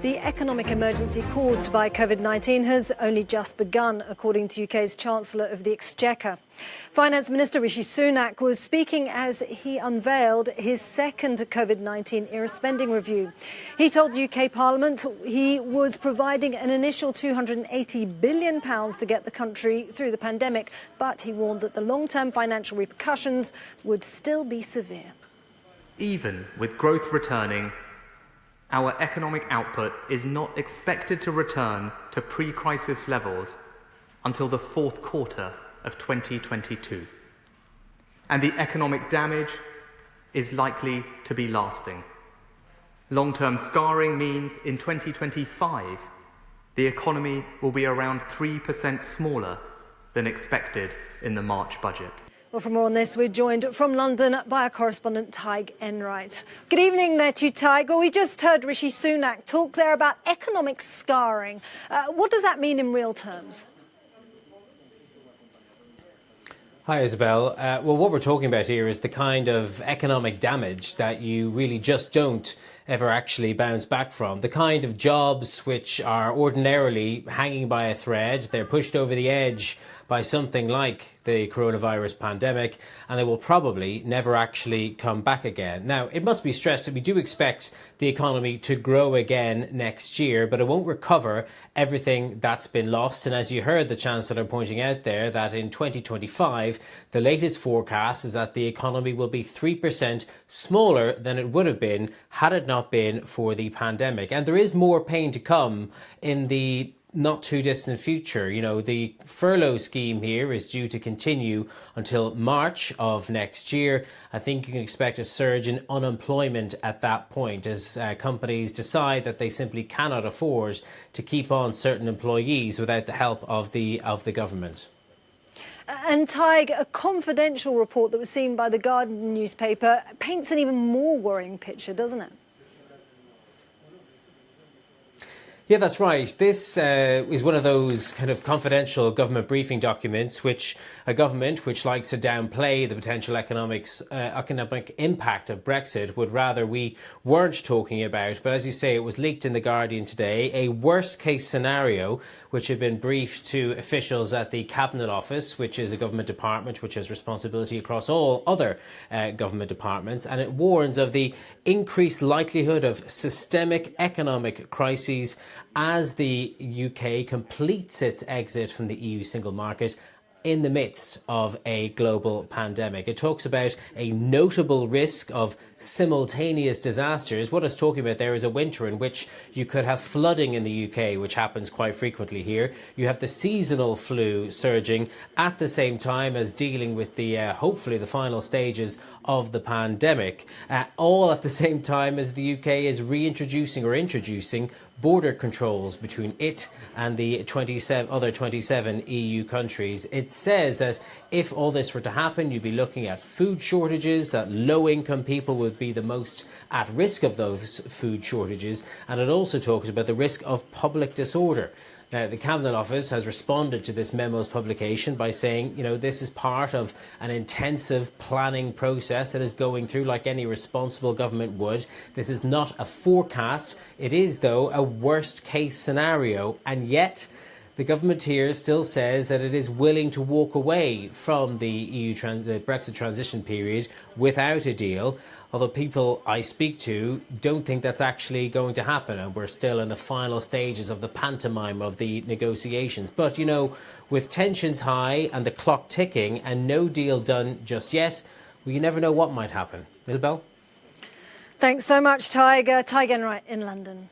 The economic emergency caused by COVID-19 has only just begun, according to UK's Chancellor of the Exchequer. Finance Minister Rishi Sunak was speaking as he unveiled his second COVID-19 era spending review. He told UK Parliament he was providing an initial £280 billion to get the country through the pandemic, but he warned that the long-term financial repercussions would still be severe. Even with growth returning, our economic output is not expected to return to pre-crisis levels until the fourth quarter of 2022. And the economic damage is likely to be lasting. Long-term scarring means in 2025, the economy will be around 3% smaller than expected in the March budget. Well, for more on this, we're joined from London by our correspondent, Tig Enright. Good evening there to you, Tig. Well, we just heard Rishi Sunak talk there about economic scarring. What does that mean in real terms? Hi, Isabel. Well, what we're talking about here is the kind of economic damage that you really just don't ever actually bounce back from. The kind of jobs which are ordinarily hanging by a thread, they're pushed over the edge by something like the coronavirus pandemic, and they will probably never actually come back again. Now, it must be stressed that we do expect the economy to grow again next year, but it won't recover everything that's been lost. And as you heard the Chancellor pointing out there, that in 2025, the latest forecast is that the economy will be 3% smaller than it would have been had it not been for the pandemic. And there is more pain to come in the not too distant future. You know, the furlough scheme here is due to continue until March of next year. I think you can expect a surge in unemployment at that point as companies decide that they simply cannot afford to keep on certain employees without the help of the government. And Tig, a confidential report that was seen by the Guardian newspaper paints an even more worrying picture, doesn't it? Yeah, that's right. This is one of those kind of confidential government briefing documents which a government which likes to downplay the potential economic impact of Brexit would rather we weren't talking about. But as you say, it was leaked in The Guardian today, a worst case scenario which had been briefed to officials at the Cabinet Office, which is a government department which has responsibility across all other government departments. And it warns of the increased likelihood of systemic economic crises as the UK completes its exit from the EU single market in the midst of a global pandemic. It talks about a notable risk of simultaneous disasters. What it's talking about there is a winter in which you could have flooding in the UK, which happens quite frequently here. You have the seasonal flu surging at the same time as dealing with the hopefully the final stages of the pandemic, all at the same time as the UK is reintroducing or introducing border controls between it and the other 27 EU countries. It says that if all this were to happen, you'd be looking at food shortages, that low-income people would be the most at risk of those food shortages, and it also talks about the risk of public disorder. Now, the Cabinet Office has responded to this memo's publication by saying, you know, this is part of an intensive planning process that is going through like any responsible government would. This is not a forecast. It is, though, a worst case scenario. And yet the government here still says that it is willing to walk away from the Brexit transition period without a deal. Although people I speak to don't think that's actually going to happen, and we're still in the final stages of the pantomime of the negotiations. But, you know, with tensions high and the clock ticking and no deal done just yet, well, you never know what might happen. Isabel? Thanks so much, Tig. Tig Enright in London.